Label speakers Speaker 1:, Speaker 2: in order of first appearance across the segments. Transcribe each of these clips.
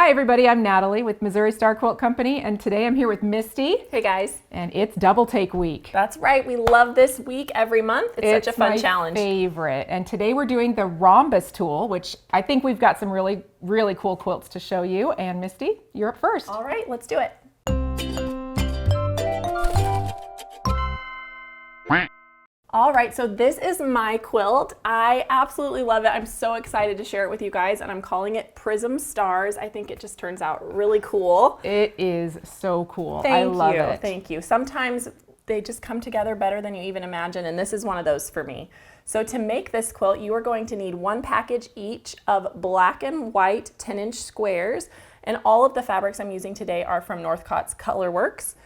Speaker 1: Hi everybody, I'm Natalie with Missouri Star Quilt Company, and today I'm here with Misty.
Speaker 2: Hey guys.
Speaker 1: And it's Double Take Week.
Speaker 2: That's right, we love this week every month. It's such a fun challenge.
Speaker 1: It's my favorite. And today we're doing the Rhombus tool, which I think we've got some really cool quilts to show you. And Misty, you're up first.
Speaker 2: All right, let's do it. All right, so this is my quilt. I absolutely love it. I'm so excited to share it with you guys, and I'm calling it Prism Stars. I think it just turns out really cool.
Speaker 1: It is so cool. I love it.
Speaker 2: Thank you. Sometimes they just come together better than you even imagine, and this is one of those for me. So to make this quilt, you are going to need one package each of black and white 10-inch squares, and all of the fabrics I'm using today are from Northcott's Colorworks.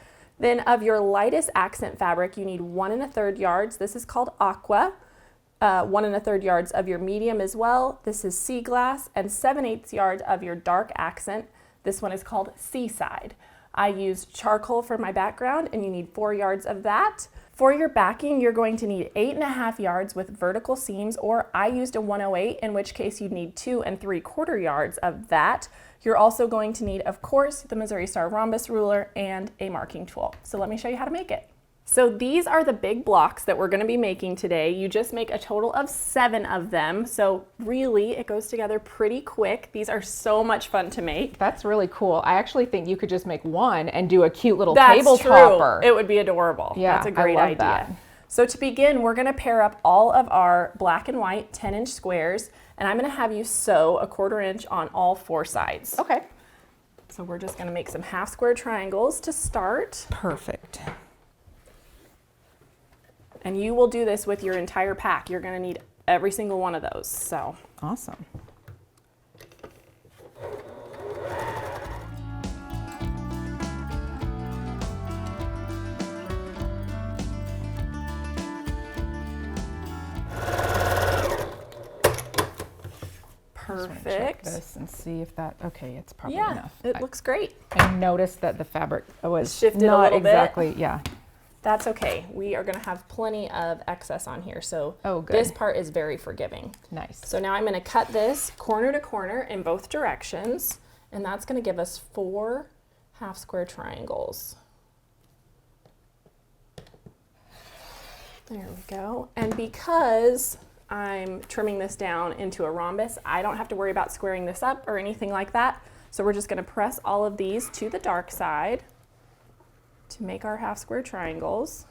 Speaker 2: Then of your lightest accent fabric, you need 1 1/3 yards. This is called aqua. 1 1/3 yards of your medium as well. This is sea glass, and 7/8 yards of your dark accent. This one is called seaside. I used charcoal for my background, and you need 4 yards of that. For your backing, you're going to need 8.5 yards with vertical seams, or I used a 108, in which case you'd need 2 3/4 yards of that. You're also going to need, of course, the Missouri Star Rhombus ruler and a marking tool. So let me show you how to make it. So these are the big blocks that we're going to be making today. You just make a total of 7 of them. So really, it goes together pretty quick. These are so much fun to make.
Speaker 1: That's really cool. I actually think you could just make one and do a cute little
Speaker 2: That's
Speaker 1: table
Speaker 2: true.
Speaker 1: topper.
Speaker 2: It would be adorable.
Speaker 1: Yeah,
Speaker 2: that's a great
Speaker 1: I love
Speaker 2: idea.
Speaker 1: that.
Speaker 2: So to begin, we're going to pair up all of our black and white 10-inch squares, and I'm going to have you sew a 1/4 inch on all 4 sides.
Speaker 1: Okay.
Speaker 2: So we're just going to make some half square triangles to start.
Speaker 1: Perfect.
Speaker 2: And you will do this with your entire pack. You're going to need every single one of those. So
Speaker 1: awesome.
Speaker 2: Perfect.
Speaker 1: Check this and see if that, okay, it's probably
Speaker 2: yeah,
Speaker 1: enough.
Speaker 2: it looks great.
Speaker 1: I noticed that the fabric was
Speaker 2: shifted
Speaker 1: not
Speaker 2: a little
Speaker 1: exactly,
Speaker 2: bit.
Speaker 1: Yeah.
Speaker 2: That's okay. We are going to have plenty of excess on here, so
Speaker 1: good.
Speaker 2: This part is very forgiving.
Speaker 1: Nice.
Speaker 2: So now I'm going to cut this corner to corner in both directions, and that's going to give us 4 half square triangles. There we go. And because I'm trimming this down into a rhombus, I don't have to worry about squaring this up or anything like that. So we're just going to press all of these to the dark side to make our half square triangles.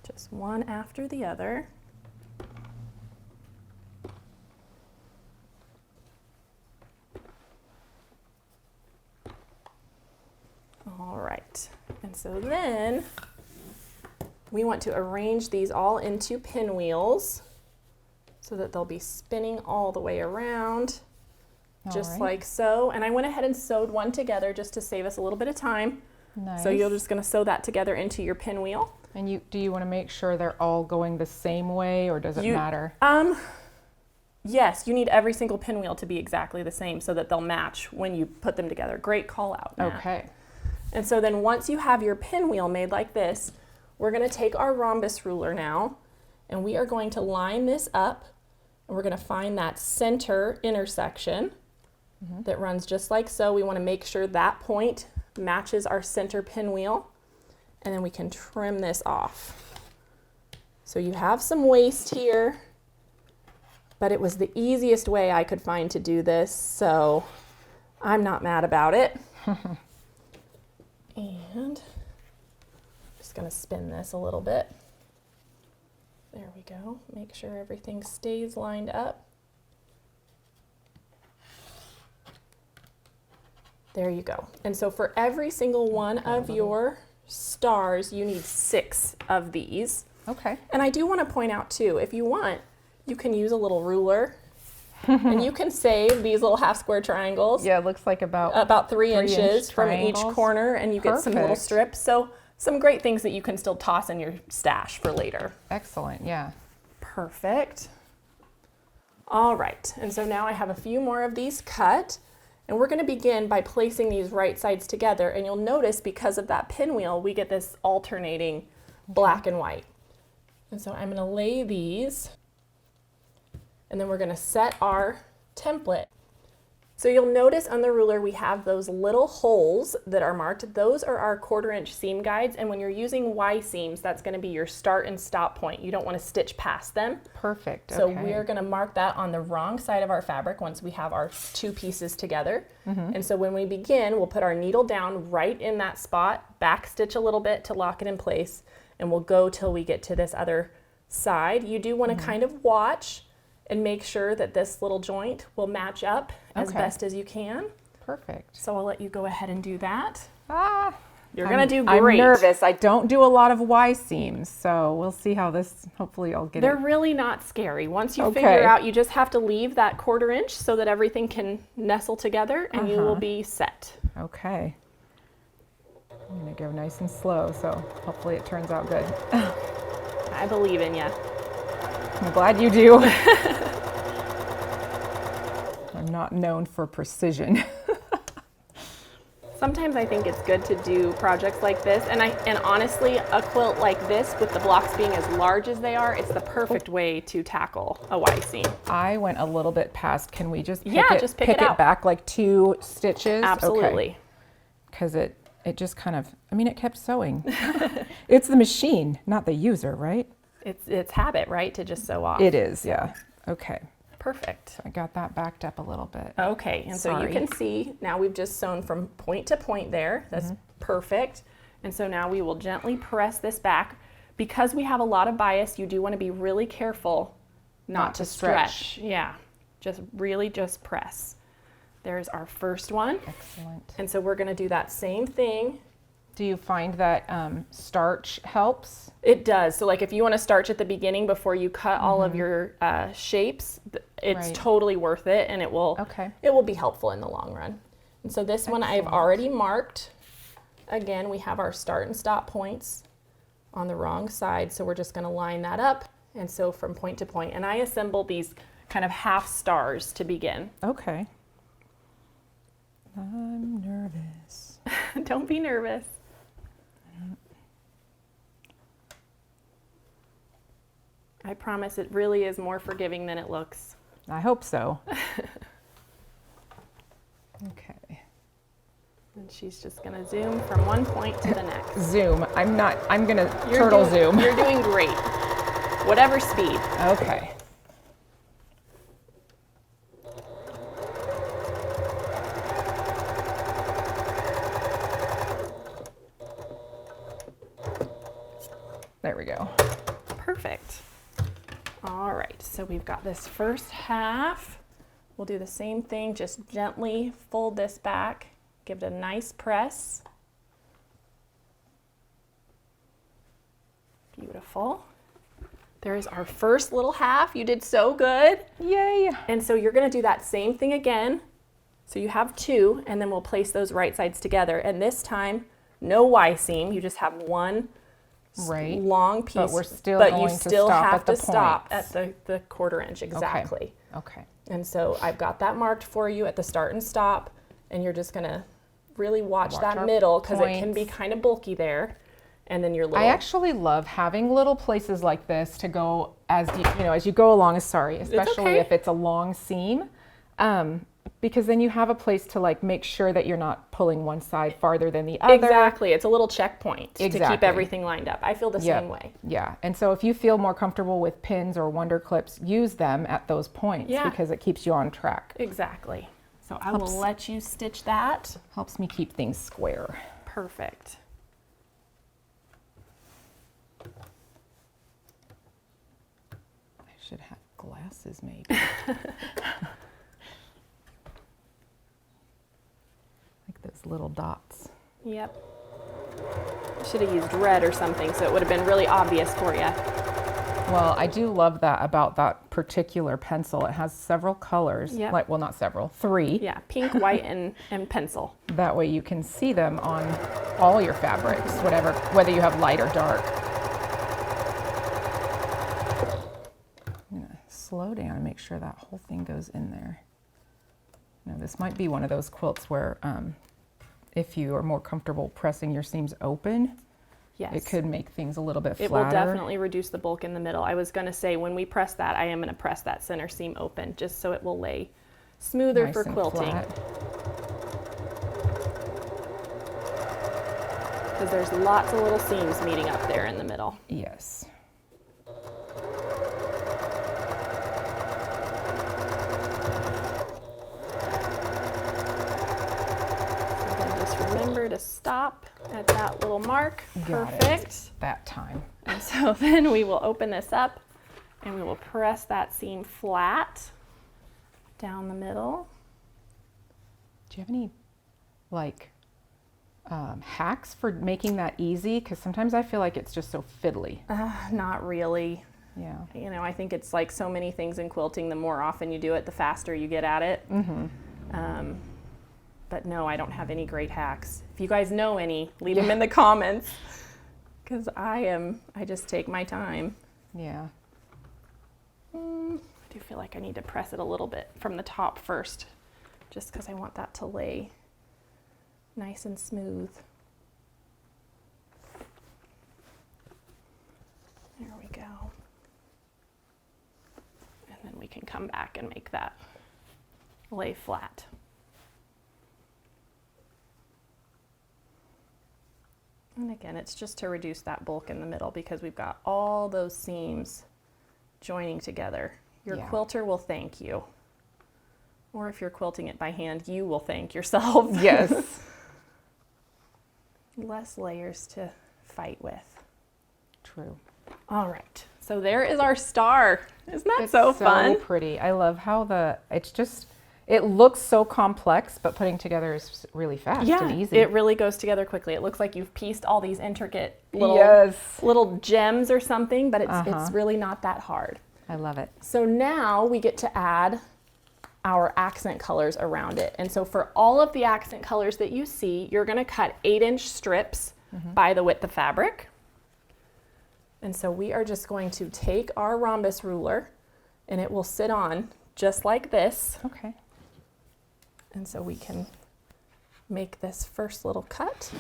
Speaker 2: Just one after the other. All right, and so then we want to arrange these all into pinwheels so that they'll be spinning all the way around. Just like so. And I went ahead and sewed one together just to save us a little bit of time.
Speaker 1: Nice.
Speaker 2: So you're just going to sew that together into your pinwheel.
Speaker 1: And do you want to make sure they're all going the same way, or does it matter?
Speaker 2: Yes, you need every single pinwheel to be exactly the same so that they'll match when you put them together. Great call out, Matt.
Speaker 1: Okay.
Speaker 2: And so then once you have your pinwheel made like this, we're going to take our rhombus ruler now, and we are going to line this up, and we're going to find that center intersection that runs just like so. We want to make sure that point matches our center pinwheel, and then we can trim this off. So you have some waste here, but it was the easiest way I could find to do this, so I'm not mad about it. And just going to spin this a little bit. There we go. Make sure everything stays lined up. There you go. And so for every single one of your stars, you need 6 of these.
Speaker 1: Okay.
Speaker 2: And I do want to point out too, if you want, you can use a little ruler and you can save these little half square triangles.
Speaker 1: Yeah, it looks like
Speaker 2: about 3 inches from each
Speaker 1: triangles.
Speaker 2: corner, and you get some little
Speaker 1: Perfect.
Speaker 2: strips. So some great things that you can still toss in your stash for later.
Speaker 1: Excellent, yeah.
Speaker 2: Perfect. All right, and so now I have a few more of these cut. And we're going to begin by placing these right sides together, and you'll notice because of that pinwheel, we get this alternating black and white. And so I'm going to lay these And then we're gonna set our template. So you'll notice on the ruler we have those little holes that are marked. Those are our 1/4 inch seam guides, and when you're using Y seams, that's going to be your start and stop point. You don't want to stitch past them.
Speaker 1: Perfect.
Speaker 2: So
Speaker 1: okay.
Speaker 2: we're going to mark that on the wrong side of our fabric once we have our 2 pieces together. And so when we begin, we'll put our needle down right in that spot, back stitch a little bit to lock it in place, and we'll go till we get to this other side. You do want to kind of watch and make sure that this little joint will match up as best as you can.
Speaker 1: Perfect.
Speaker 2: So I'll let you go ahead and do that.
Speaker 1: Ah,
Speaker 2: You're gonna do great.
Speaker 1: I'm nervous. I don't do a lot of Y seams, so we'll see how this, hopefully I'll get
Speaker 2: They're
Speaker 1: it.
Speaker 2: really not scary. Once you figure out, you just have to leave that 1/4 inch so that everything can nestle together and you will be set.
Speaker 1: Okay. I'm gonna go nice and slow, so hopefully it turns out good.
Speaker 2: I believe in you.
Speaker 1: I'm glad you do. I'm not known for precision.
Speaker 2: Sometimes I think it's good to do projects like this, and honestly, a quilt like this, with the blocks being as large as they are, it's the perfect way to tackle a Y seam.
Speaker 1: I went a little bit past. Can we just pick
Speaker 2: just pick it out.
Speaker 1: back like 2 stitches?
Speaker 2: Absolutely.
Speaker 1: Because it just kind of, I mean, it kept sewing. It's the machine, not the user, right?
Speaker 2: It's habit, right, to just sew off.
Speaker 1: It is, yeah. Okay.
Speaker 2: Perfect.
Speaker 1: I got that backed up a little bit.
Speaker 2: Okay, and so you can see now we've just sewn from point to point there. That's perfect. And so now we will gently press this back. Because we have a lot of bias, you do want to be really careful not to stretch. Yeah, just really just press. There's our first one.
Speaker 1: Excellent.
Speaker 2: And so we're going to do that same thing.
Speaker 1: Do you find that starch helps?
Speaker 2: It does. So like if you want to starch at the beginning before you cut all of your shapes, it's totally worth it, and it will be helpful in the long run. And so this one I've already marked. Again, we have our start and stop points on the wrong side, so we're just going to line that up and sew from point to point. And I assemble these kind of half stars to begin.
Speaker 1: Okay. I'm nervous.
Speaker 2: Don't be nervous. I promise it really is more forgiving than it looks.
Speaker 1: I hope so. Okay.
Speaker 2: And she's just gonna zoom from one point to the next.
Speaker 1: Zoom. I'm gonna turtle zoom.
Speaker 2: You're doing great. Whatever speed.
Speaker 1: Okay. There we go.
Speaker 2: Perfect. All right, so we've got this first half. We'll do the same thing, just gently fold this back, give it a nice press. Beautiful. There's our first little half. You did so good.
Speaker 1: Yay.
Speaker 2: And so you're gonna do that same thing again. So you have 2, and then we'll place those right sides together. And this time, no Y seam, you just have one long piece,
Speaker 1: but we're still
Speaker 2: but
Speaker 1: going
Speaker 2: you still
Speaker 1: to stop
Speaker 2: have
Speaker 1: at the
Speaker 2: to stop
Speaker 1: points.
Speaker 2: at the 1/4 inch exactly.
Speaker 1: Okay.
Speaker 2: And so I've got that marked for you at the start and stop, and you're just gonna really watch that middle, because it can be kind of bulky there. And then your little.
Speaker 1: I actually love having little places like this to go as as you go along. Especially if it's a long seam. Because then you have a place to like make sure that you're not pulling one side farther than the other.
Speaker 2: Exactly. It's a little checkpoint to keep everything lined up. I feel the same way.
Speaker 1: Yeah. And so if you feel more comfortable with pins or wonder clips, use them at those points because it keeps you on track.
Speaker 2: Exactly. So I will let you stitch that.
Speaker 1: Helps me keep things square.
Speaker 2: Perfect.
Speaker 1: I should have glasses maybe. Those little dots.
Speaker 2: Yep. Should have used red or something so it would have been really obvious for you.
Speaker 1: Well, I do love that about that particular pencil. It has several colors.
Speaker 2: Yep.
Speaker 1: Well, not several, 3.
Speaker 2: Yeah, pink, white, and pencil.
Speaker 1: That way you can see them on all your fabrics, whether you have light or dark. I'm gonna slow down and make sure that whole thing goes in there. Now, this might be one of those quilts where if you are more comfortable pressing your seams open,
Speaker 2: Yes.
Speaker 1: It could make things a little bit flatter.
Speaker 2: It will definitely reduce the bulk in the middle. I was going to say when we press that, I am going to press that center seam open just so it will lay smoother
Speaker 1: Nice
Speaker 2: for
Speaker 1: and
Speaker 2: quilting.
Speaker 1: flat.
Speaker 2: Because there's lots of little seams meeting up there in the middle.
Speaker 1: Yes.
Speaker 2: Remember to stop at that little mark.
Speaker 1: Got
Speaker 2: Perfect.
Speaker 1: it. That time.
Speaker 2: And so then we will open this up and we will press that seam flat down the middle.
Speaker 1: Do you have any like hacks for making that easy? Because sometimes I feel like it's just so fiddly.
Speaker 2: Not really.
Speaker 1: Yeah.
Speaker 2: You know, I think it's like so many things in quilting. The more often you do it, the faster you get at it.
Speaker 1: Mm-hmm.
Speaker 2: But no, I don't have any great hacks. If you guys know any, leave them in the comments. Because I just take my time.
Speaker 1: Yeah.
Speaker 2: I do feel like I need to press it a little bit from the top first, just because I want that to lay nice and smooth. There we go. And then we can come back and make that lay flat. And again, it's just to reduce that bulk in the middle because we've got all those seams joining together. Your quilter will thank you. Or if you're quilting it by hand, you will thank yourself.
Speaker 1: Yes.
Speaker 2: Less layers to fight with.
Speaker 1: True.
Speaker 2: All right. So there is our star. Isn't that
Speaker 1: It's
Speaker 2: so fun?
Speaker 1: pretty. I love how it looks so complex, but putting together is really fast and easy.
Speaker 2: It really goes together quickly. It looks like you've pieced all these intricate little gems or something, but it's really not that hard.
Speaker 1: I love it.
Speaker 2: So now we get to add our accent colors around it. And so for all of the accent colors that you see, you're going to cut 8-inch strips by the width of fabric. And so we are just going to take our rhombus ruler and it will sit on just like this.
Speaker 1: Okay.
Speaker 2: And so we can make this first little cut.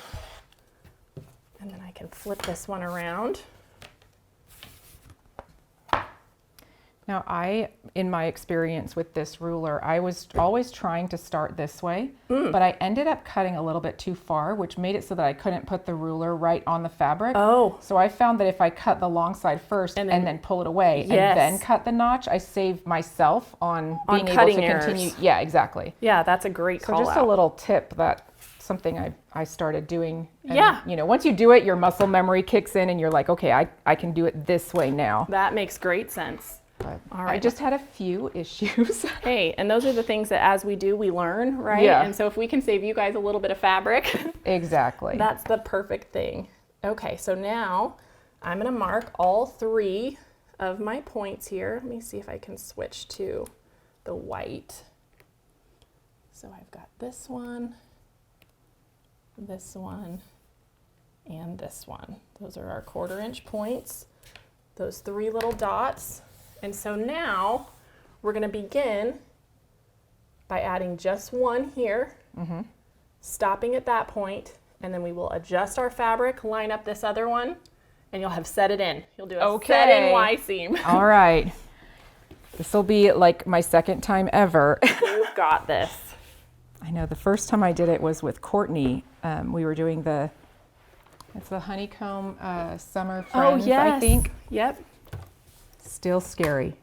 Speaker 2: And then I can flip this one around.
Speaker 1: Now in my experience with this ruler, I was always trying to start this way, but I ended up cutting a little bit too far, which made it so that I couldn't put the ruler right on the fabric.
Speaker 2: Oh.
Speaker 1: So I found that if I cut the long side first and then pull it away and then cut the notch, I save myself on being able to continue.
Speaker 2: Errors.
Speaker 1: Yeah, exactly.
Speaker 2: Yeah, that's a great call
Speaker 1: So just
Speaker 2: out.
Speaker 1: a little tip something I started doing. And, you know, once you do it, your muscle memory kicks in and you're like, okay, I can do it this way now.
Speaker 2: That makes great sense.
Speaker 1: But
Speaker 2: all right.
Speaker 1: I just had a few issues.
Speaker 2: Hey, and those are the things that as we do, we learn, right?
Speaker 1: Yeah.
Speaker 2: And so if we can save you guys a little bit of fabric,
Speaker 1: Exactly.
Speaker 2: that's the perfect thing. Okay, so now I'm gonna mark all 3 of my points here. Let me see if I can switch to the white. So I've got this one, and this one. Those are our 1/4-inch points, those 3 little dots. And so now we're going to begin by adding just one here, stopping at that point, and then we will adjust our fabric, line up this other one, and you'll have set it in. You'll do a set in Y seam.
Speaker 1: All right. This will be like my second time ever.
Speaker 2: You've got this.
Speaker 1: I know the first time I did it was with Courtney. We were doing it's the honeycomb summer friends, I think.
Speaker 2: Yep.
Speaker 1: Still scary.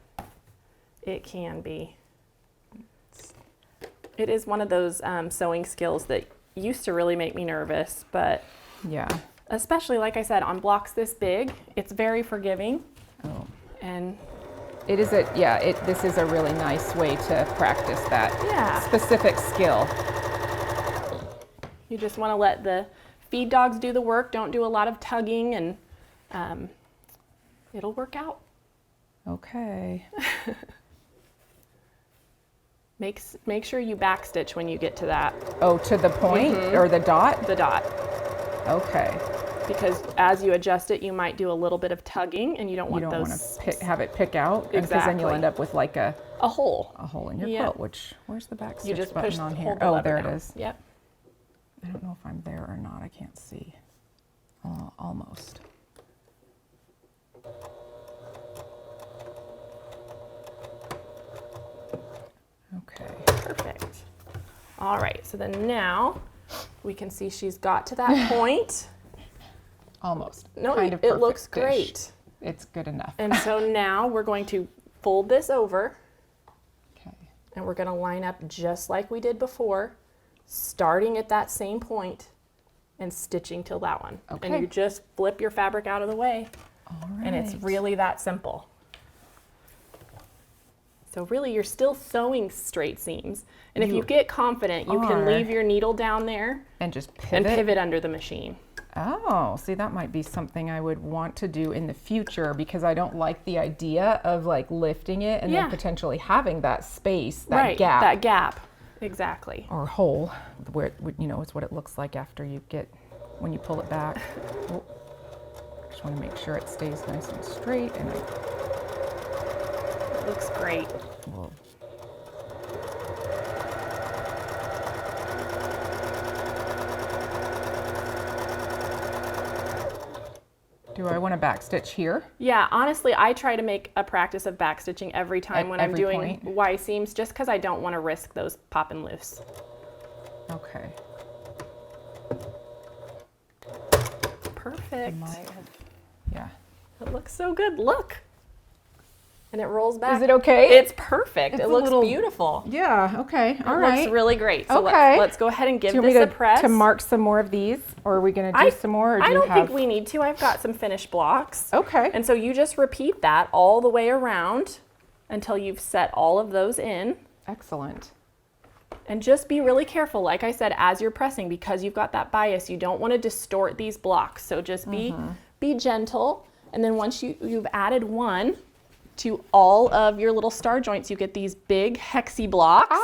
Speaker 2: It can be. It is one of those sewing skills that used to really make me nervous, but
Speaker 1: yeah,
Speaker 2: especially like I said, on blocks this big, it's very forgiving.
Speaker 1: Oh.
Speaker 2: And
Speaker 1: it is this is a really nice way to practice that specific skill.
Speaker 2: You just want to let the feed dogs do the work. Don't do a lot of tugging, and it'll work out.
Speaker 1: Okay.
Speaker 2: Make sure you backstitch when you get to that.
Speaker 1: Oh, to the point or the dot?
Speaker 2: The dot.
Speaker 1: Okay.
Speaker 2: Because as you adjust it, you might do a little bit of tugging, and you don't want
Speaker 1: have it pick out, because then you'll end up with like a
Speaker 2: hole.
Speaker 1: A hole in your quilt. Where's the backstitch
Speaker 2: You just
Speaker 1: button
Speaker 2: push
Speaker 1: on
Speaker 2: the
Speaker 1: here?
Speaker 2: hold the
Speaker 1: Oh,
Speaker 2: lever
Speaker 1: there
Speaker 2: down.
Speaker 1: it is.
Speaker 2: Yep.
Speaker 1: I don't know if I'm there or not. I can't see. Almost. Okay.
Speaker 2: Perfect. All right, so then now we can see she's got to that point.
Speaker 1: Almost.
Speaker 2: No,
Speaker 1: kind of
Speaker 2: it looks
Speaker 1: perfect-ish.
Speaker 2: great.
Speaker 1: It's good enough.
Speaker 2: And so now we're going to fold this over.
Speaker 1: Okay.
Speaker 2: And we're going to line up just like we did before, starting at that same point and stitching till that one.
Speaker 1: Okay.
Speaker 2: And you just flip your fabric out of the way.
Speaker 1: All right.
Speaker 2: And it's really that simple. So really you're still sewing straight seams. And if you get confident, you can leave your needle down there
Speaker 1: and just
Speaker 2: and pivot under the machine.
Speaker 1: Oh, see, that might be something I would want to do in the future because I don't like the idea of like lifting it and then potentially having that space, that gap.
Speaker 2: That gap. Exactly.
Speaker 1: Or hole, where you know, it's what it looks like after you get, when you pull it back. Oh, just want to make sure it stays nice and straight, and
Speaker 2: it looks great.
Speaker 1: Well, do I want to backstitch here?
Speaker 2: Yeah, honestly, I try to make a practice of backstitching every time when I'm doing Y seams, just because I don't want to risk those popping loose.
Speaker 1: Okay.
Speaker 2: Perfect.
Speaker 1: Yeah.
Speaker 2: It looks so good. Look. And it rolls back.
Speaker 1: Is it okay?
Speaker 2: It's perfect. It looks beautiful.
Speaker 1: Yeah, okay. All right.
Speaker 2: It looks really great. So
Speaker 1: okay.
Speaker 2: let's go ahead and give
Speaker 1: this
Speaker 2: a press.
Speaker 1: To mark some more of these, or are we going to do some more? Or
Speaker 2: I don't think we need to. I've got some finished blocks.
Speaker 1: Okay.
Speaker 2: And so you just repeat that all the way around until you've set all of those in.
Speaker 1: Excellent.
Speaker 2: And just be really careful, like I said, as you're pressing, because you've got that bias, you don't want to distort these blocks. So just be gentle. And then once you've added one to all of your little star joints, you get these big hexy blocks,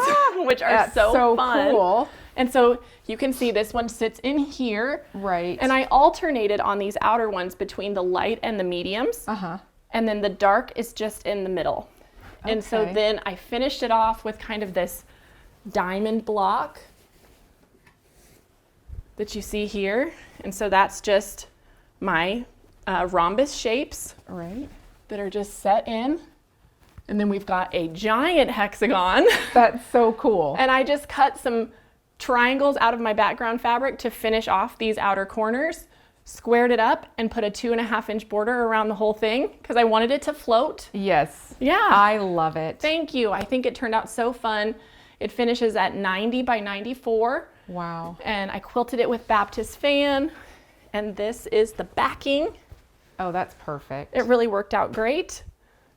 Speaker 2: which are so fun.
Speaker 1: Cool.
Speaker 2: And so you can see this one sits in here.
Speaker 1: Right.
Speaker 2: And I alternated on these outer ones between the light and the mediums. And then the dark is just in the middle. And so then I finished it off with kind of this diamond block that you see here. And so that's just my rhombus shapes.
Speaker 1: Right.
Speaker 2: That are just set in. And then we've got a giant hexagon.
Speaker 1: That's so cool.
Speaker 2: And I just cut some triangles out of my background fabric to finish off these outer corners, squared it up, and put a 2.5-inch border around the whole thing because I wanted it to float.
Speaker 1: Yes.
Speaker 2: Yeah.
Speaker 1: I love it.
Speaker 2: Thank you. I think it turned out so fun. It finishes at 90 by 94.
Speaker 1: Wow.
Speaker 2: And I quilted it with Baptist fan. And this is the backing.
Speaker 1: Oh, that's perfect.
Speaker 2: It really worked out great.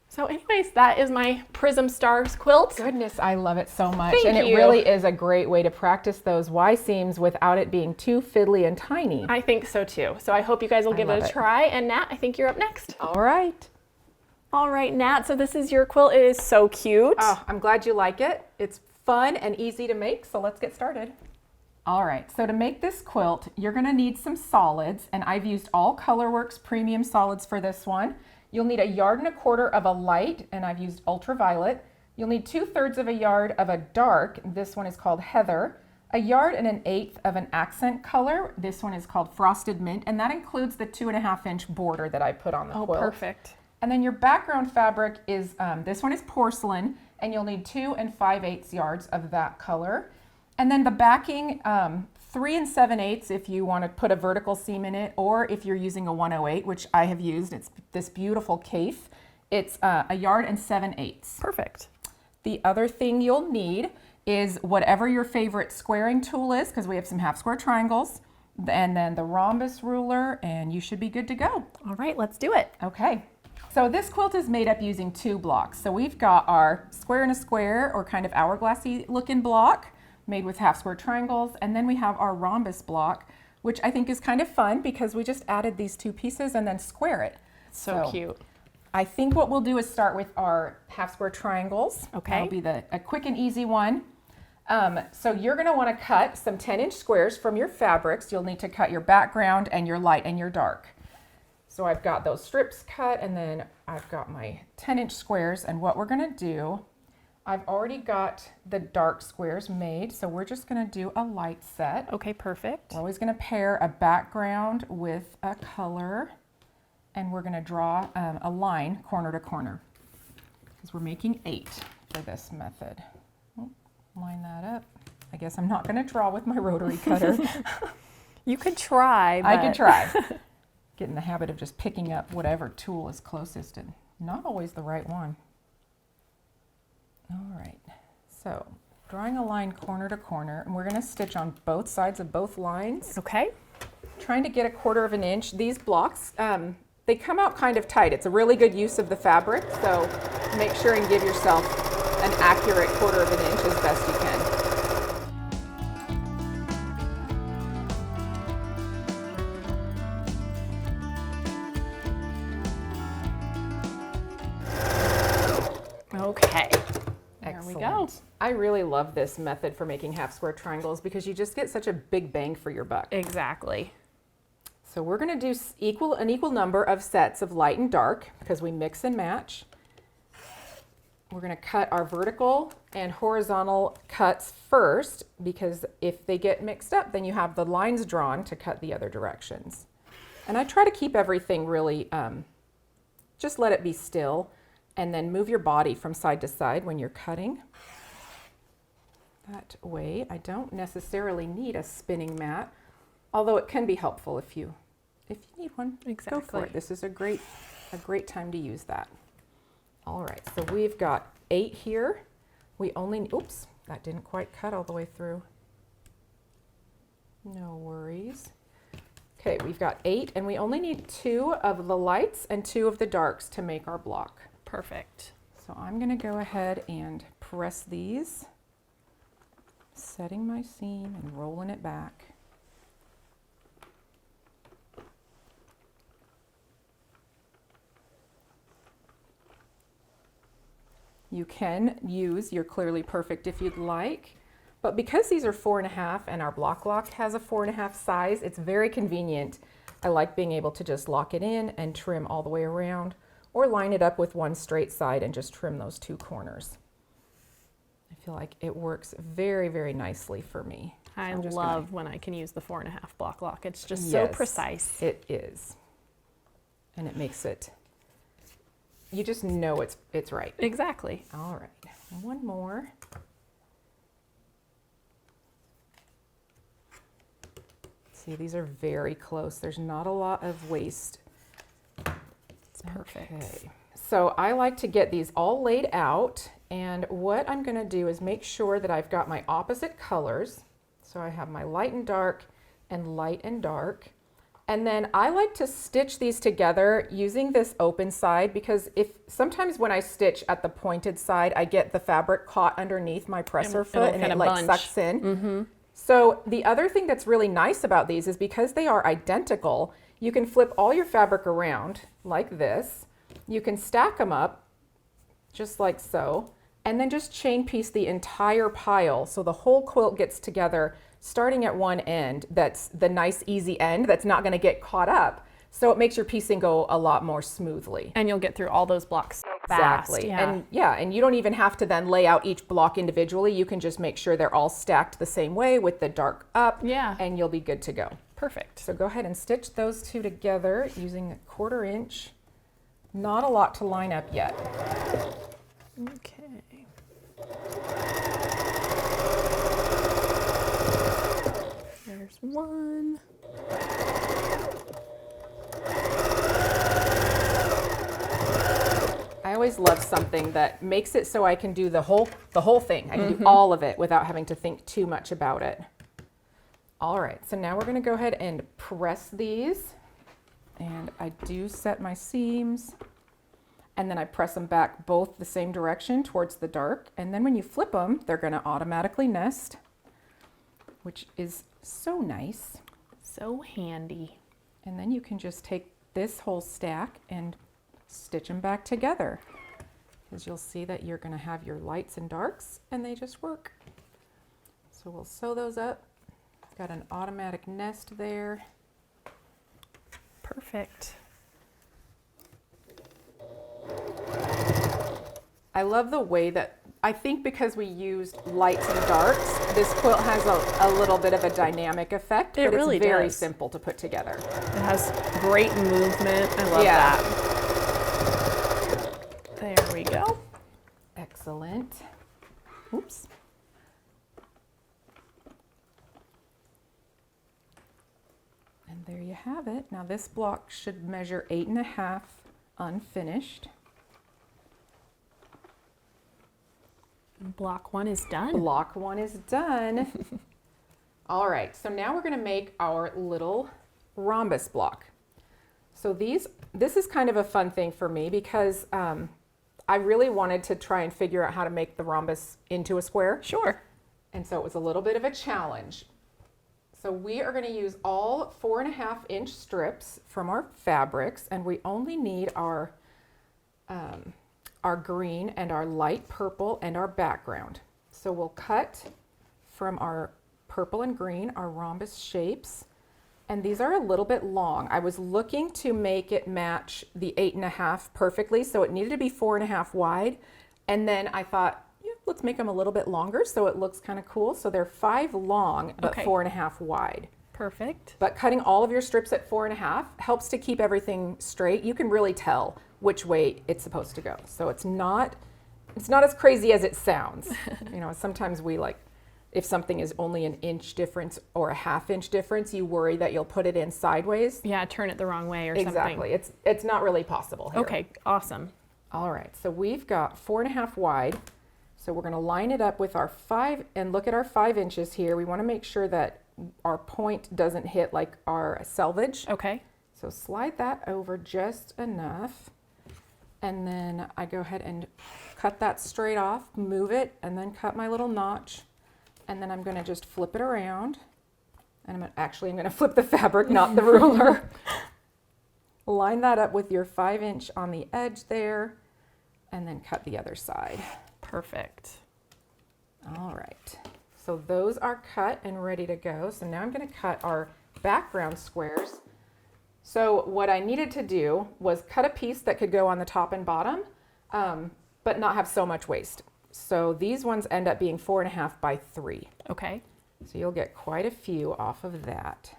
Speaker 2: So anyways, that is my Prism Stars quilt.
Speaker 1: Goodness, I love it so much.
Speaker 2: Thank
Speaker 1: and
Speaker 2: you.
Speaker 1: It really is a great way to practice those Y seams without it being too fiddly and tiny.
Speaker 2: I think so too. So I hope you guys will give it a try. And Nat, I think you're up next.
Speaker 1: All right.
Speaker 2: All right, Nat, so this is your quilt. It is so cute.
Speaker 1: Oh, I'm glad you like it. It's fun and easy to make, so let's get started. All right, so to make this quilt, you're gonna need some solids, and I've used all Colorworks premium solids for this one. You'll need 1.25 yards of a light, and I've used ultraviolet. You'll need 2/3 of a yard of a dark, this one is called Heather, 1 1/8 yards of an accent color, this one is called Frosted Mint, and that includes the 2.5-inch border that I put on the quilt.
Speaker 2: Oh, perfect.
Speaker 1: And then your background fabric is, this one is porcelain, and you'll need 2 5/8 yards of that color. And then the backing, 3 7/8 if you want to put a vertical seam in it, or if you're using a 108, which I have used, it's this beautiful Cafe. It's 1 7/8 yards.
Speaker 2: Perfect.
Speaker 1: The other thing you'll need is whatever your favorite squaring tool is, because we have some half square triangles, and then the rhombus ruler, and you should be good to go.
Speaker 2: All right, let's do it.
Speaker 1: Okay. So this quilt is made up using 2 blocks. So we've got our square and a square, or kind of hourglassy looking block, made with half square triangles, and then we have our rhombus block, which I think is kind of fun because we just added these 2 pieces and then square it.
Speaker 2: So cute.
Speaker 1: I think what we'll do is start with our half square triangles.
Speaker 2: Okay.
Speaker 1: That'll be a quick and easy one. So you're gonna wanna cut some 10-inch squares from your fabrics. You'll need to cut your background and your light and your dark. So I've got those strips cut, and then I've got my 10-inch squares, and what we're gonna do I've already got the dark squares made, so we're just going to do a light set.
Speaker 2: Okay, perfect.
Speaker 1: We're always going to pair a background with a color, and we're going to draw a line corner to corner because we're making 8 for this method. Oh, line that up. I guess I'm not going to draw with my rotary cutter.
Speaker 2: You could try.
Speaker 1: I could try. Get in the habit of just picking up whatever tool is closest and not always the right one. All right, so drawing a line corner to corner, and we're going to stitch on both sides of both lines.
Speaker 2: Okay.
Speaker 1: Trying to get a 1/4 inch. These blocks, they come out kind of tight. It's a really good use of the fabric, so make sure and give yourself an accurate 1/4 inch as best you can.
Speaker 2: Okay. There we go.
Speaker 1: I really love this method for making half square triangles because you just get such a big bang for your buck.
Speaker 2: Exactly.
Speaker 1: So we're going to do an equal number of sets of light and dark because we mix and match. We're going to cut our vertical and horizontal cuts first because if they get mixed up, then you have the lines drawn to cut the other directions. And I try to keep everything really, just let it be still, and then move your body from side to side when you're cutting. That way, I don't necessarily need a spinning mat, although it can be helpful if you need one.
Speaker 2: Exactly.
Speaker 1: Go for it. This is a great time to use that. All right, so we've got 8 here. We only, oops, that didn't quite cut all the way through. No worries. Okay, we've got 8, and we only need 2 of the lights and 2 of the darks to make our block.
Speaker 2: Perfect.
Speaker 1: So I'm going to go ahead and press these, setting my seam and rolling it back. You can use your Clearly Perfect if you'd like, but because these are 4.5 and our block lock has a 4.5 size, it's very convenient. I like being able to just lock it in and trim all the way around, or line it up with one straight side and just trim those 2 corners. I feel like it works very, very nicely for me.
Speaker 2: I
Speaker 1: So
Speaker 2: love when I can use the 4.5 block lock. It's just so precise.
Speaker 1: It is. And it makes it, you just know it's right.
Speaker 2: Exactly.
Speaker 1: All right, one more. See, these are very close. There's not a lot of waste.
Speaker 2: It's perfect.
Speaker 1: Okay. So I like to get these all laid out, and what I'm going to do is make sure that I've got my opposite colors. So I have my light and dark and light and dark. And then I like to stitch these together using this open side because sometimes when I stitch at the pointed side, I get the fabric caught underneath my presser foot and it like sucks in. Mm-hmm. So the other thing that's really nice about these is because they are identical, you can flip all your fabric around like this. You can stack them up just like so, and then just chain piece the entire pile so the whole quilt gets together starting at one end. That's the nice easy end that's not going to get caught up. So it makes your piecing go a lot more smoothly.
Speaker 2: And you'll get through all those blocks
Speaker 1: Exactly.
Speaker 2: fast.
Speaker 1: And you don't even have to then lay out each block individually. You can just make sure they're all stacked the same way with the dark up.
Speaker 2: Yeah.
Speaker 1: And you'll be good to go.
Speaker 2: Perfect.
Speaker 1: So go ahead and stitch those 2 together using a 1/4 inch. Not a lot to line up yet.
Speaker 2: Okay. There's one.
Speaker 1: I always love something that makes it so I can do the whole thing. I can do all of it without having to think too much about it. All right, so now we're going to go ahead and press these. And I do set my seams, and then I press them back both the same direction towards the dark. And then when you flip them, they're going to automatically nest, which is so nice.
Speaker 2: So handy.
Speaker 1: And then you can just take this whole stack and stitch them back together, because you'll see that you're going to have your lights and darks, and they just work. So we'll sew those up. Got an automatic nest there.
Speaker 2: Perfect. I
Speaker 1: love the way that I think because we used lights and darks, this quilt has a little bit of a dynamic effect,
Speaker 2: It
Speaker 1: but
Speaker 2: really
Speaker 1: it's very
Speaker 2: does.
Speaker 1: simple to put together.
Speaker 2: It has great movement. I love
Speaker 1: Yeah.
Speaker 2: that. There we go.
Speaker 1: Excellent. Oops. And there you have it. Now this block should measure 8.5 unfinished.
Speaker 2: Block 1 is done.
Speaker 1: Block 1 is done. All right, so now we're going to make our little rhombus block. So this is kind of a fun thing for me because I really wanted to try and figure out how to make the rhombus into a square.
Speaker 2: Sure.
Speaker 1: And so it was a little bit of a challenge. So we are going to use all 4.5-inch strips from our fabrics, and we only need our green and our light purple and our background. So we'll cut from our purple and green our rhombus shapes, and these are a little bit long. I was looking to make it match the 8.5 perfectly, so it needed to be 4.5 wide, and then I thought, yeah, let's make them a little bit longer so it looks kind of cool. So they're 5 long but 4.5 wide.
Speaker 2: Perfect.
Speaker 1: But cutting all of your strips at 4.5 helps to keep everything straight. You can really tell which way it's supposed to go. So it's not as crazy as it sounds. You know, sometimes we like, if something is only an inch difference or a half-inch difference, you worry that you'll put it in sideways.
Speaker 2: Yeah, turn it the wrong way or
Speaker 1: Exactly. It's not really possible here.
Speaker 2: something. Okay, awesome.
Speaker 1: All right, so we've got 4.5 wide. So we're going to line it up with our 5, and look at our 5 inches here. We want to make sure that our point doesn't hit like our selvage.
Speaker 2: Okay.
Speaker 1: So slide that over just enough. And then I go ahead and cut that straight off, move it, and then cut my little notch. And then I'm going to just flip it around. And I'm going to flip the fabric, not the ruler. Line that up with your 5-inch on the edge there, and then cut the other side.
Speaker 2: Perfect.
Speaker 1: All right. So those are cut and ready to go. So now I'm going to cut our background squares. So what I needed to do was cut a piece that could go on the top and bottom, but not have so much waste. So these ones end up being 4.5 by 3.
Speaker 2: Okay.
Speaker 1: So you'll get quite a few off of that.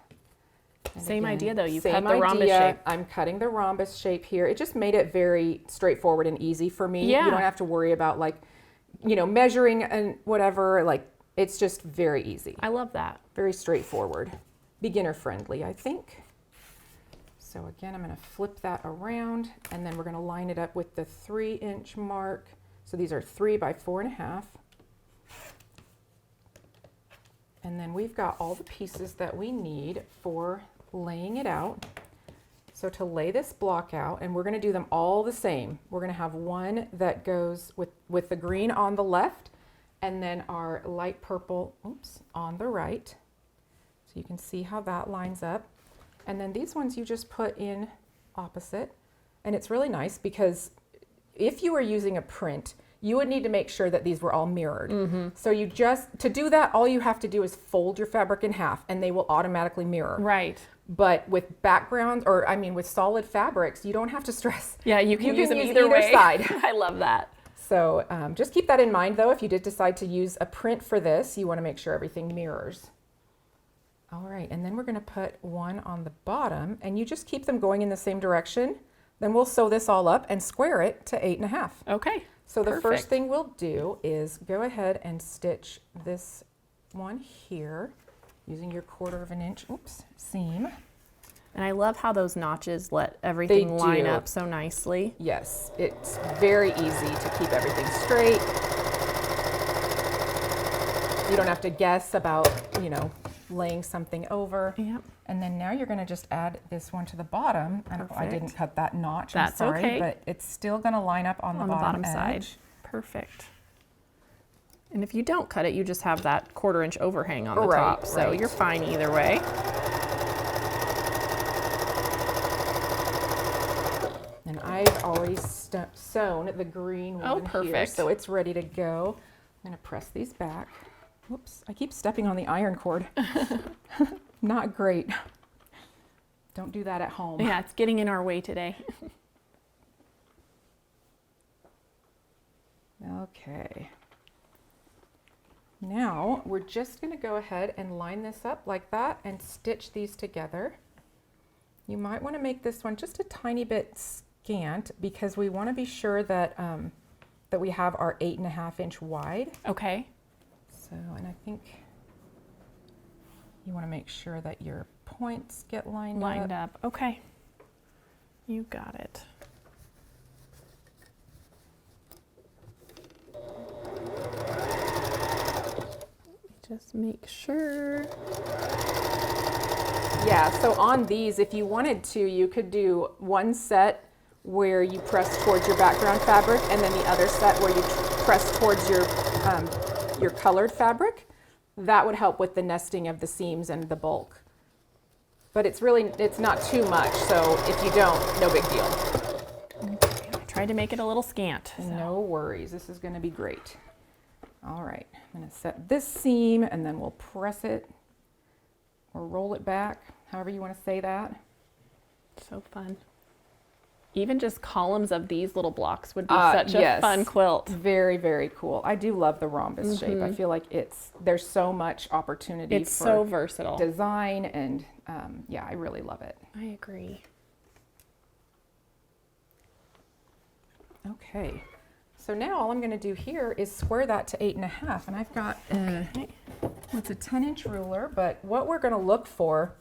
Speaker 1: And
Speaker 2: Same
Speaker 1: again,
Speaker 2: idea though. You
Speaker 1: same
Speaker 2: cut the rhombus
Speaker 1: idea.
Speaker 2: shape.
Speaker 1: I'm cutting the rhombus shape here. It just made it very straightforward and easy for me.
Speaker 2: Yeah.
Speaker 1: You don't have to worry about like, you know, measuring and whatever. Like, it's just very easy.
Speaker 2: I love that.
Speaker 1: Very straightforward. Beginner friendly, I think. So again, I'm going to flip that around, and then we're going to line it up with the 3-inch mark. So these are 3 by 4.5. And then we've got all the pieces that we need for laying it out. So to lay this block out, and we're going to do them all the same. We're going to have one that goes with the green on the left, and then our light purple, on the right. So you can see how that lines up. And then these ones you just put in opposite. And it's really nice because if you were using a print, you would need to make sure that these were all mirrored. Mm-hmm. So to do that, all you have to do is fold your fabric in half and they will automatically mirror.
Speaker 2: Right.
Speaker 1: But with backgrounds, with solid fabrics, you don't have to stress.
Speaker 2: Yeah, you can use them either way.
Speaker 1: Side.
Speaker 2: I love that.
Speaker 1: So just keep that in mind though. If you did decide to use a print for this, you want to make sure everything mirrors. All right, and then we're going to put one on the bottom, and you just keep them going in the same direction. Then we'll sew this all up and square it to 8.5.
Speaker 2: Okay.
Speaker 1: So the first thing we'll do is go ahead and stitch this one here using your 1/4 inch seam.
Speaker 2: And I love how those notches let everything line up so nicely.
Speaker 1: Yes, it's very easy to keep everything straight. You don't have to guess about, laying something over.
Speaker 2: Yep.
Speaker 1: And then now you're going to just add this one to the bottom. I didn't cut that notch.
Speaker 2: That's
Speaker 1: I'm sorry,
Speaker 2: okay.
Speaker 1: But it's still going to line up on the bottom
Speaker 2: side. Perfect. And if you don't cut it, you just have that 1/4 inch overhang on the top. So you're fine either way.
Speaker 1: And I've already sewn the green one here, so it's ready to go. I'm going to press these back. Whoops, I keep stepping on the iron cord. Not great. Don't do that at home.
Speaker 2: Yeah, it's getting in our way today.
Speaker 1: Okay. Now we're just going to go ahead and line this up like that and stitch these together. You might want to make this one just a tiny bit scant because we want to be sure that that we have our 8.5 inch wide.
Speaker 2: Okay.
Speaker 1: So, and I think you want to make sure that your points get lined up.
Speaker 2: Okay. You got it. Just make sure.
Speaker 1: Yeah, so on these, if you wanted to, you could do one set where you press towards your background fabric and then the other set where you press towards your colored fabric. That would help with the nesting of the seams and the bulk. But it's not too much, so if you don't, no big deal.
Speaker 2: Okay. I tried to make it a little scant. So.
Speaker 1: No worries, this is gonna be great. All right, I'm gonna set this seam and then we'll press it or roll it back, however you wanna say that.
Speaker 2: So fun. Even just columns of these little blocks would be such a fun quilt.
Speaker 1: Very, very cool. I do love the rhombus shape. I feel like there's so much opportunity
Speaker 2: It's
Speaker 1: for
Speaker 2: so versatile.
Speaker 1: design and yeah, I really love it.
Speaker 2: I agree.
Speaker 1: Okay, so now all I'm gonna do here is square that to 8.5, and I've got it's a 10-inch ruler, but what we're gonna look for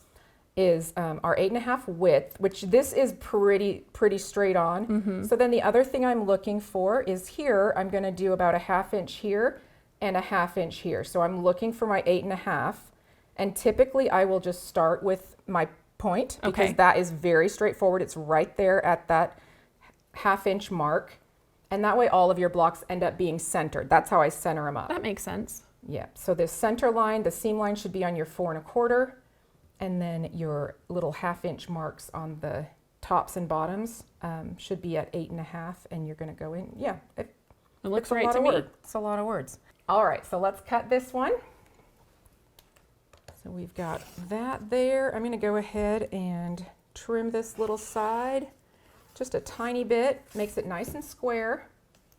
Speaker 1: is our 8.5 width, which this is pretty straight on. So then the other thing I'm looking for is here, I'm gonna do about a 1/2 inch here and a 1/2 inch here. So I'm looking for my 8.5, and typically I will just start with my point because that is very straightforward. It's right there at that 1/2 inch mark. And that way all of your blocks end up being centered. That's how I center them up.
Speaker 2: That makes sense.
Speaker 1: Yeah, so this center line, the seam line should be on your 4 1/4. And then your little 1/2 inch marks on the tops and bottoms should be at 8.5, and you're gonna go in, yeah.
Speaker 2: It looks right to me.
Speaker 1: It's a lot of words. All right, so let's cut this one. So we've got that there. I'm gonna go ahead and trim this little side just a tiny bit, makes it nice and square.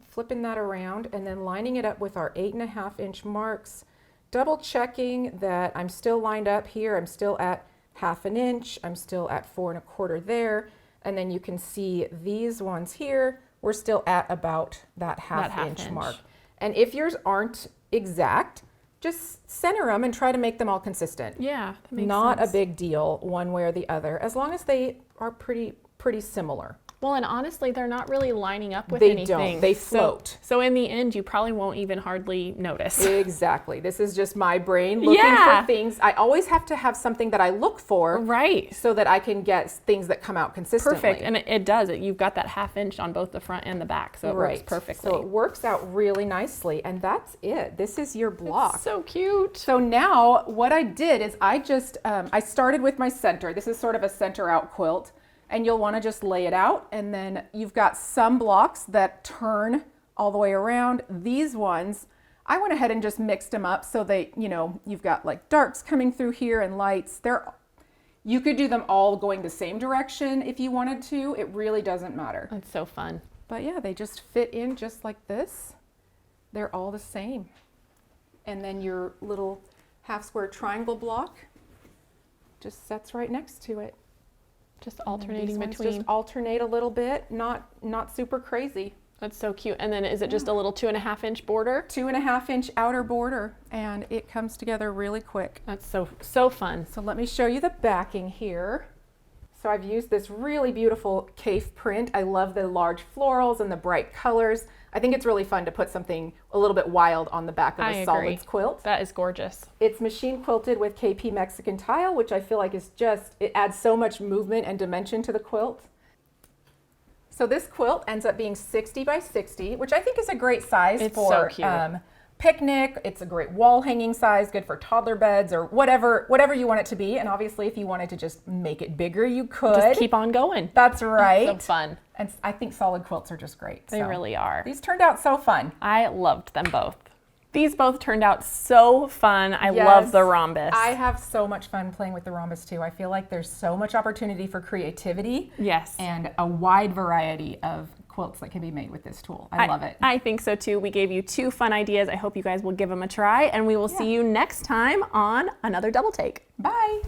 Speaker 1: Flipping that around and then lining it up with our 8.5 inch marks. Double checking that I'm still lined up here. I'm still at 1/2 inch. I'm still at 4 1/4 there. And then you can see these ones here, we're still at about that 1/2 inch mark. And if yours aren't exact, just center them and try to make them all consistent.
Speaker 2: Yeah, that makes
Speaker 1: Not
Speaker 2: sense.
Speaker 1: a big deal one way or the other, as long as they are pretty similar.
Speaker 2: Well, and honestly, they're not really lining up with
Speaker 1: They
Speaker 2: anything.
Speaker 1: don't. They float.
Speaker 2: So in the end, you probably won't even hardly notice.
Speaker 1: Exactly. This is just my brain looking for things. I always have to have something that I look for.
Speaker 2: Right.
Speaker 1: So that I can get things that come out consistently.
Speaker 2: Perfect. And it does. You've got that 1/2 inch on both the front and the back. So it works perfectly.
Speaker 1: So it works out really nicely. And that's it. This is your block.
Speaker 2: It's so cute.
Speaker 1: So now what I did is I just, I started with my center. This is sort of a center out quilt. And you'll want to just lay it out, and then you've got some blocks that turn all the way around. These ones, I went ahead and just mixed them up so they, you've got like darks coming through here and lights. You could do them all going the same direction if you wanted to. It really doesn't matter.
Speaker 2: That's so fun.
Speaker 1: But yeah, they just fit in just like this. They're all the same. And then your little 1/2 square triangle block just sets right next to it.
Speaker 2: Just alternating between.
Speaker 1: Just alternate a little bit, not super crazy.
Speaker 2: That's so cute. And then is it just a little 2.5 inch border?
Speaker 1: 2.5 inch outer border, and it comes together really quick.
Speaker 2: That's so fun.
Speaker 1: So let me show you the backing here. So I've used this really beautiful Cafe print. I love the large florals and the bright colors. I think it's really fun to put something a little bit wild on the back of a solids quilt.
Speaker 2: That is gorgeous.
Speaker 1: It's machine quilted with KP Mexican tile, which I feel like is it adds so much movement and dimension to the quilt. So this quilt ends up being 60 by 60, which I think is a great size for
Speaker 2: so cute.
Speaker 1: Picnic. It's a great wall hanging size, good for toddler beds or whatever you want it to be. And obviously if you wanted to just make it bigger, you could.
Speaker 2: Just keep on going.
Speaker 1: That's right.
Speaker 2: That's so fun.
Speaker 1: And I think solid quilts are just great.
Speaker 2: They really are.
Speaker 1: These turned out so fun.
Speaker 2: I loved them both. These both turned out so fun. I love the rhombus.
Speaker 1: I have so much fun playing with the rhombus too. I feel like there's so much opportunity for creativity.
Speaker 2: Yes.
Speaker 1: And a wide variety of quilts that can be made with this tool. I love it.
Speaker 2: I think so too. We gave you 2 fun ideas. I hope you guys will give them a try, and we will see you next time on another Double Take.
Speaker 1: Bye.